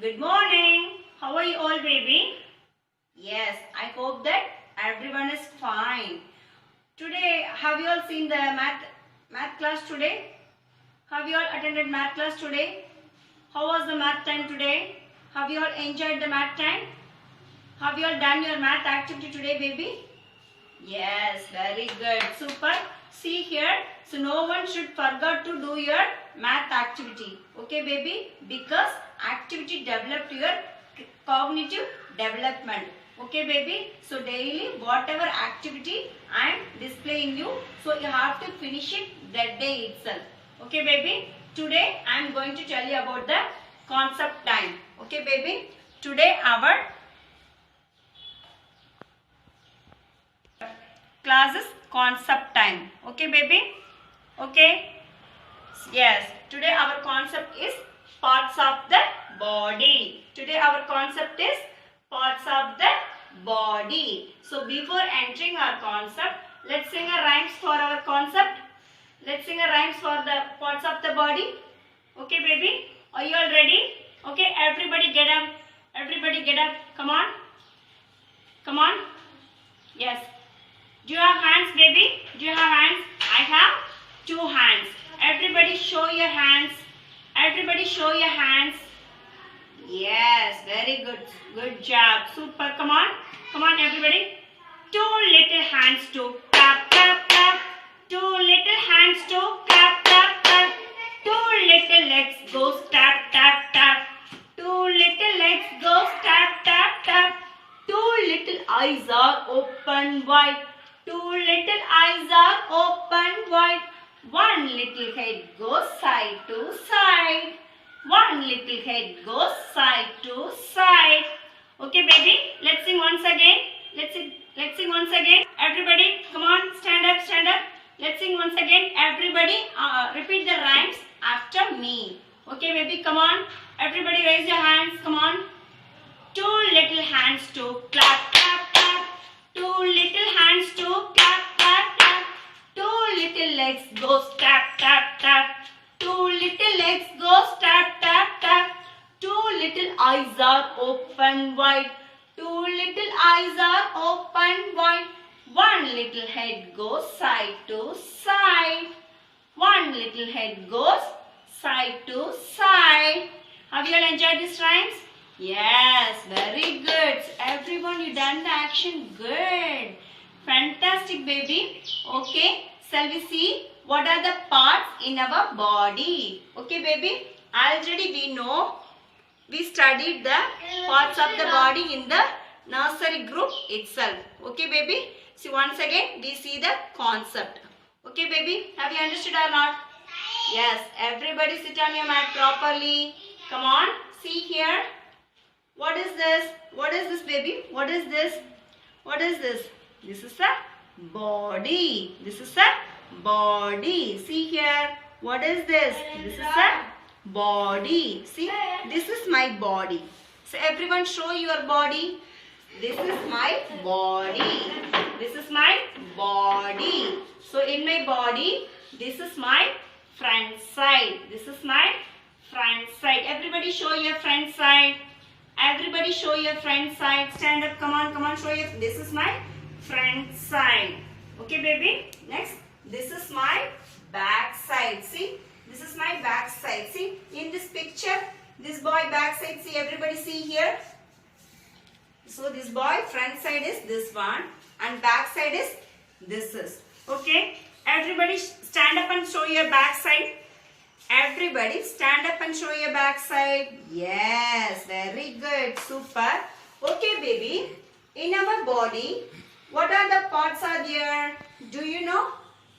Good morning. How are you all, baby? Yes, I hope that everyone is fine. Today, have you all seen the math class today? Have you all attended math class today? How was the math time today? Have you all enjoyed the math time? Have you all done your math activity today, baby? Yes, very good. Super. See here. So no one should forget to do your math activity. Okay, baby? Because activity developed your cognitive development. Okay, baby? So daily whatever activity I am displaying you, so you have to finish it that day itself. Okay, baby? Today I am going to tell you about the concept time. Okay, baby? Today our class is concept time. Okay, baby? Okay? Yes. Today our concept is parts of the body. Today our concept is parts of the body. So before entering our concept, let's sing a rhymes for our concept. Let's sing a rhymes for the parts of the body. Okay, baby? Are you all ready? Okay, everybody get up. Everybody get up. Come on. Come on. Yes. Do you have hands, baby? Do you have hands? I have 2 hands. Everybody show your hands. Everybody show your hands. Yes, very good. Good job. Super. Come on. Come on, everybody. 2 little hands to clap, clap, clap. 2 little hands to clap, clap, clap. 2 little legs go tap, tap, tap. 2 little legs go tap, tap, tap. 2 little eyes are open wide. 2 little eyes are open wide. 1 little head goes side to side. 1 little head goes side to side. Okay, baby, let's sing once again. Let's sing once again. Everybody, come on, stand up, stand up. Let's sing once again. Everybody, repeat the rhymes after me. Okay, baby, come on. Everybody, raise your hands. Come on. 2 little hands to clap, clap, clap. 2 little hands to clap, clap, clap. 2 little legs goes tap, tap, tap. 2 little legs goes tap, tap, tap. 2 little eyes are open wide. 2 little eyes are open wide. 1 little head goes side to side. 1 little head goes side to side. Have you all enjoyed these rhymes? Yes, very good. Everyone, you done the action. Good. Fantastic, baby. Okay, shall we see what are the parts in our body? Okay, baby. Already we know, we studied the parts of the body in the nursery group itself. Okay, baby. See, once again, we see the concept. Okay, baby. Have you understood or not? Yes. Everybody sit on your mat properly. Come on. See here. What is this? What is this, baby? What is this? What is this? This is a body. This is a body. See here. What is this? This is a body. See, this is my body. So everyone show your body. This is my body. This is my body. So in my body, this is my front side. This is my front side. Everybody show your front side. Everybody show your front side. Stand up. Come on, come on. Show your. This is my front side. Okay, baby. Next. This is my back side. See. This is my back side. See. In this picture. This boy back side. See. Everybody see here. So this boy front side is this one. And back side is this is. Okay. Everybody stand up and show your back side. Everybody stand up and show your back side. Yes, very good. Super. Okay, baby. In our body, what are the parts are there? Do you know?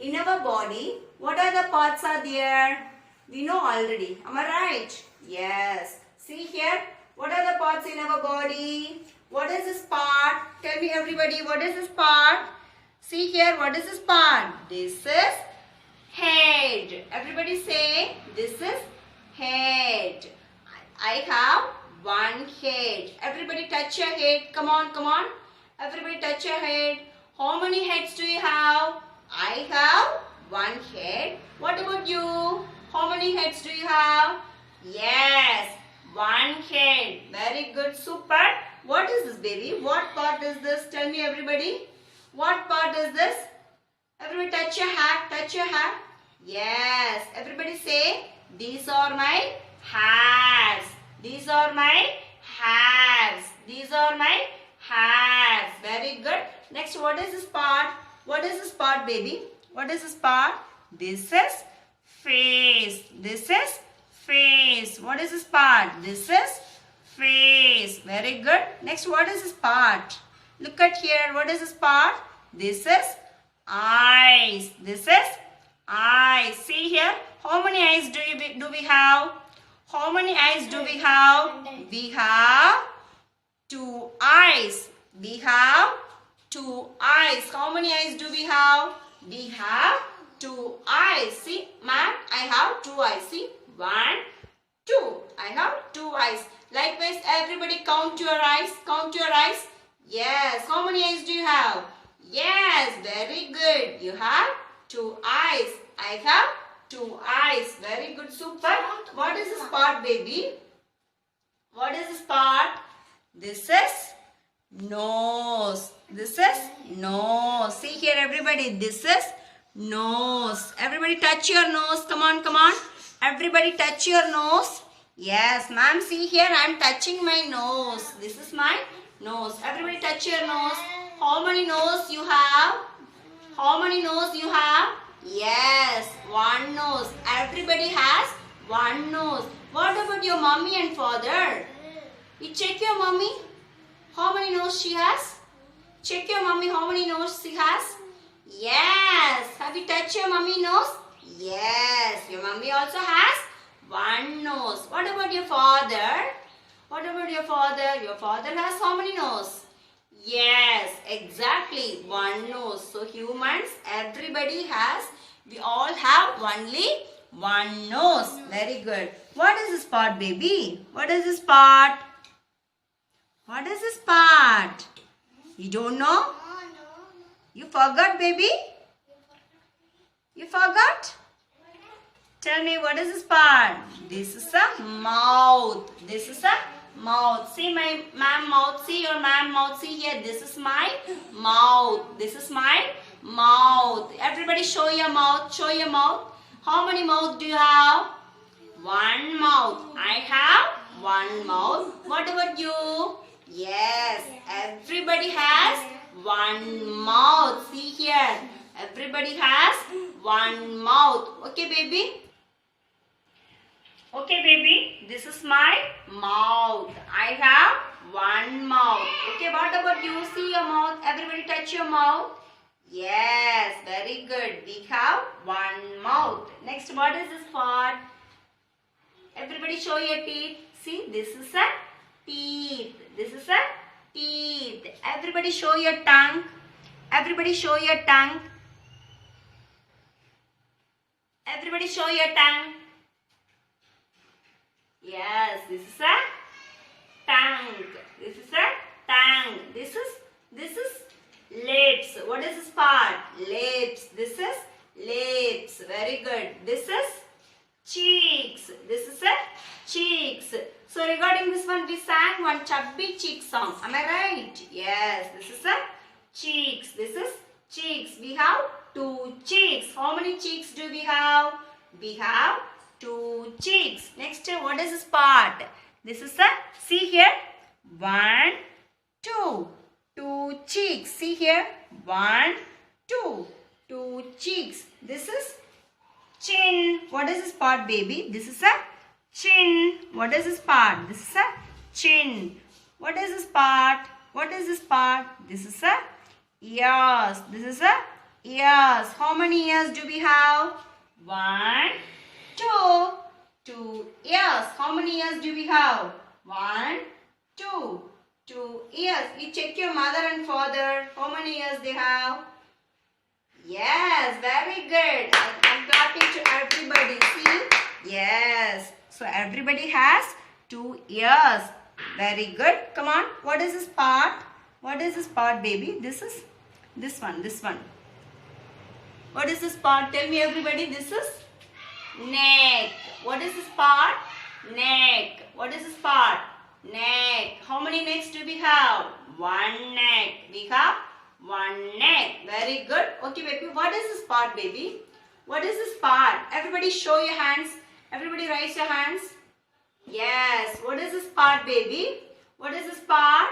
In our body, what are the parts are there? We know already. Am I right? Yes. See here. What are the parts in our body? What is this part? Tell me, everybody, what is this part? See here. What is this part? This is head. Everybody say, this is head. I have 1 head. Everybody touch your head. Come on, come on. Everybody touch your head. How many heads do you have? I have 1 head. What about you? How many heads do you have? Yes, 1 head. good, super. What is this, baby? What part is this? Tell me, everybody. What part is this? Everybody touch your hat. Touch your hat. Yes. Everybody say, these are my hairs. These are my hairs. These are my hairs. Very good. Next, what is this part? What is this part, baby? What is this part? This is face. This is face. What is this part? This is face. Very good. Next, what is this part? Look at here. What is this part? This is eyes. This is eyes. See here. How many eyes do we have? How many eyes do we have? We have 2 eyes. We have 2 eyes. How many eyes do we have? We have 2 eyes. See, ma'am, I have 2 eyes. See, 1, 2. I have 2 eyes. Likewise, everybody count your eyes. Count your eyes. Yes. How many eyes do you have? Yes. Very good. You have 2 eyes. I have 2 eyes. Very good. Super. What is this part, baby? What is this part? This is nose. This is nose. See here, everybody. This is nose. Everybody touch your nose. Come on, come on. Everybody touch your nose. Yes, ma'am. See here, I am touching my nose. This is my nose. Everybody touch your nose. How many nose you have? How many nose you have? Yes, 1 nose. Everybody has 1 nose. What about your mommy and father? You check your mommy. How many nose she has? Check your mommy. How many nose she has? Yes. Have you touched your mommy nose? Yes. Your mommy also has 1 nose. What about your father? What about your father? Your father has how many nose? Yes, exactly. 1 nose. So humans, everybody has, we all have only 1 nose. Very good. What is this part, baby? What is this part? What is this part? You don't know? You forgot, baby? You forgot? Tell me, what is this part? This is a mouth. This is a mouth. See my ma'am mouth. See your ma'am mouth. See here. This is my mouth. This is my mouth. Everybody show your mouth. Show your mouth. How many mouth do you have? 1 mouth. I have 1 mouth. What about you? Yes. Everybody has 1 mouth. See here. Everybody has 1 mouth. Okay, baby? Okay, baby, this is my mouth. I have 1 mouth. Okay, what about you? See your mouth. Everybody touch your mouth. Yes, very good. We have 1 mouth. Next, what is this part? Everybody show your teeth. See, this is a teeth. This is a teeth. Everybody show your tongue. Everybody show your tongue. Everybody show your tongue. Yes, this is a tongue. This is a tongue. This is lips. What is this part? Lips. This is lips. Very good. This is cheeks. This is a cheeks. So regarding this one, we sang one chubby cheek song. Am I right? Yes. This is a cheeks. This is cheeks. We have 2 cheeks. How many cheeks do we have? We have 2 cheeks. Next, what is this part? This is a, see here, 1, 2. 2 cheeks. See here, 1, 2. 2 cheeks. This is chin. What is this part, baby? This is a chin. What is this part? This is a chin. What is this part? What is this part? This is a ears. This is a ears. How many ears do we have? 1, 2. 2 ears. How many ears do we have? 1, 2. 2 ears. You check your mother and father. How many ears they have? Yes, very good. I'm clapping to everybody. See? Yes. So everybody has 2 ears. Very good. Come on. What is this part? What is this part, baby? This is this one. This one. What is this part? Tell me, everybody. This is neck. What is this part? Neck. What is this part? Neck. How many necks do we have? One neck. We have one neck. Very good. Okay, baby. What is this part, baby? What is this part? Everybody show your hands. Everybody raise your hands. Yes. What is this part, baby? What is this part?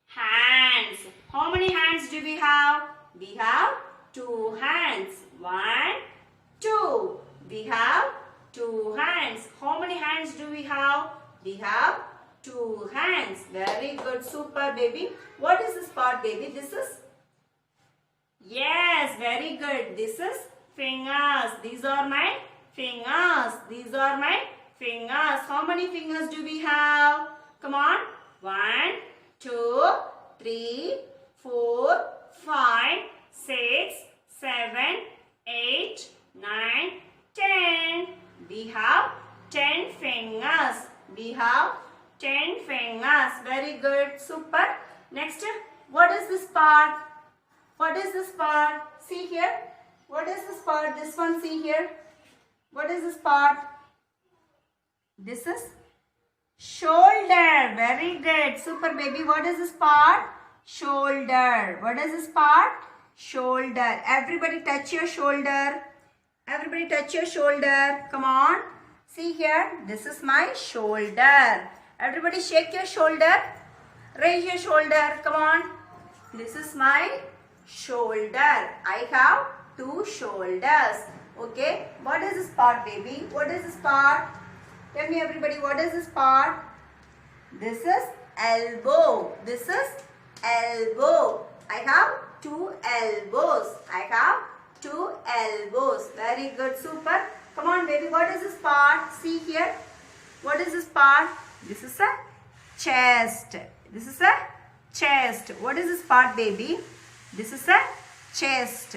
Hands. How many hands do we have? We have two hands. One, two. We have two hands. How many hands do we have? We have two hands. Very good. Super, baby. What is this part, baby? This is? Yes. Very good. This is fingers. These are my fingers. These are my fingers. How many fingers do we have? Come on. 1, 2, 3, 4, 5, 6, 7, 8, 9, 10. We have 10 fingers. We have 10 fingers. Very good. Super. Next, what is this part? What is this part? See here. What is this part? This one, see here. What is this part? This is shoulder. Very good. Super, baby. What is this part? Shoulder. What is this part? Shoulder. Everybody touch your shoulder. Everybody touch your shoulder. Come on. See here. This is my shoulder. Everybody shake your shoulder. Raise your shoulder. Come on. This is my shoulder. I have two shoulders. Okay. What is this part, baby? What is this part? Tell me, everybody, what is this part? This is elbow. This is elbow. I have two elbows. I have two elbows. Very good. Super. Come on, baby. What is this part? See here. What is this part? This is a chest. This is a chest. What is this part, baby? This is a chest.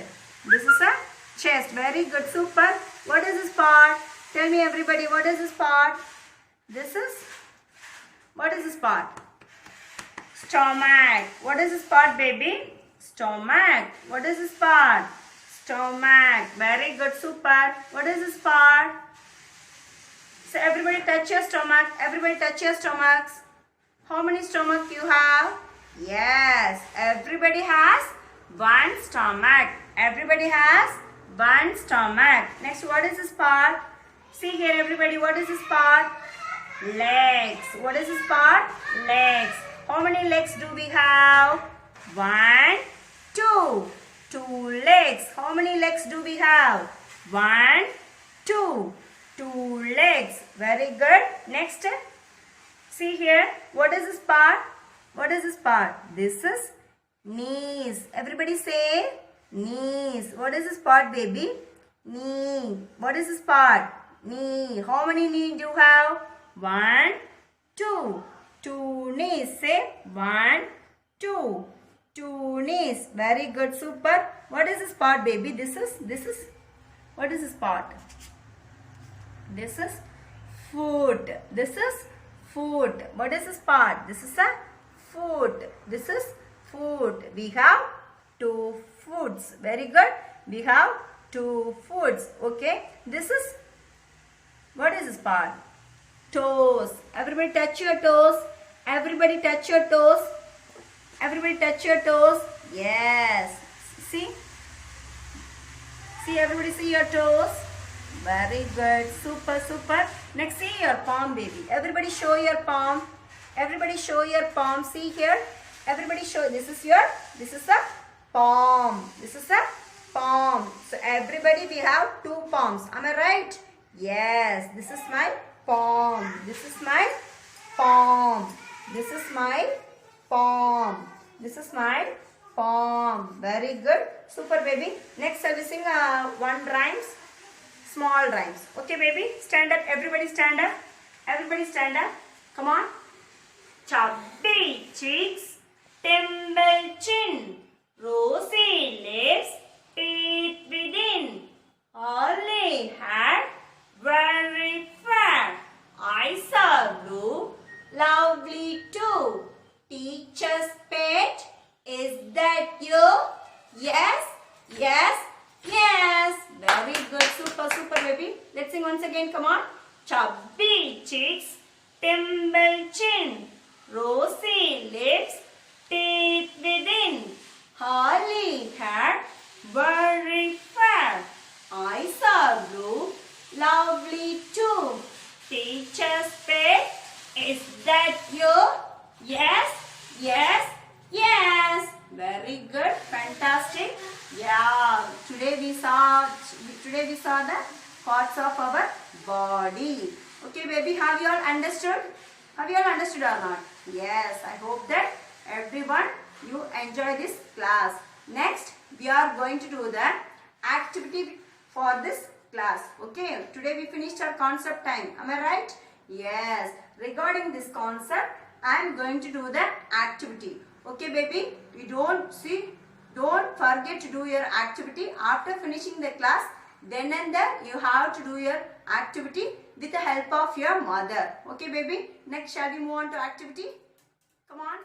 This is a chest. Very good. Super. What is this part? Tell me, everybody, what is this part? This is, what is this part? Stomach. What is this part, baby? Stomach. What is this part? Stomach. Very good. Super. What is this part? So everybody touch your stomach. Everybody touch your stomachs. How many stomach you have? Yes. Everybody has one stomach. Everybody has one stomach. Next, what is this part? See here, everybody. What is this part? Legs. What is this part? Legs. How many legs do we have? 1, 2. 2 legs. How many legs do we have? 1, 2. 2 legs. Very good. Next. See here. What is this part? What is this part? This is knees. Everybody say knees. What is this part, baby? Knee. What is this part? Knee. How many knees do you have? 1, 2. 2 knees. Say 1, 2. 2 knees. Very good. Super. What is this part, baby? This is, what is this part? This is foot. This is foot. What is this part? This is a foot. This is foot. We have 2 foots. Very good. We have 2 foots. Okay. This is, what is this part? Toes. Everybody touch your toes. Everybody touch your toes. Everybody touch your toes. Yes. See? See, everybody see your toes. Very good. Super, super. Next, see your palm, baby. Everybody show your palm. Everybody show your palm. See here. Everybody show. This is a palm. This is a palm. So, everybody, we have 2 palms. Am I right? Yes. This is my palm. This is my palm. This is my palm. This is my palm. Very good. Super, baby. Next, I will sing 1 rhymes. Small rhymes. Okay, baby. Stand up. Everybody stand up. Everybody stand up. Come on. Chubby cheeks, dimple chin, rosy lips, teeth within, curly hair, very fair, eyes are blue, lovely too. Teacher's pet, is that you? Yes, yes, yes. Very good. Super, super, baby. Let's sing once again. Come on. Chubby cheeks, dimple chin, Rosy lips, teeth within. Holly hair, very fair. Eyes are blue, lovely too. Teacher's pet, is that you? Yes, yes, yes. Very good, fantastic. Yeah, today we saw the parts of our body. Okay, baby, have you all understood? Have you all understood or not? Yes, I hope that everyone you enjoy this class. Next, we are going to do the activity for this class. Okay, today we finished our concept time. Am I right? Yes. Regarding this concept, I am going to do the activity. Okay, baby, don't forget to do your activity after finishing the class. Then and there you have to do your activity with the help of your mother. Okay, baby. Next, shall we move on to activity? Come on.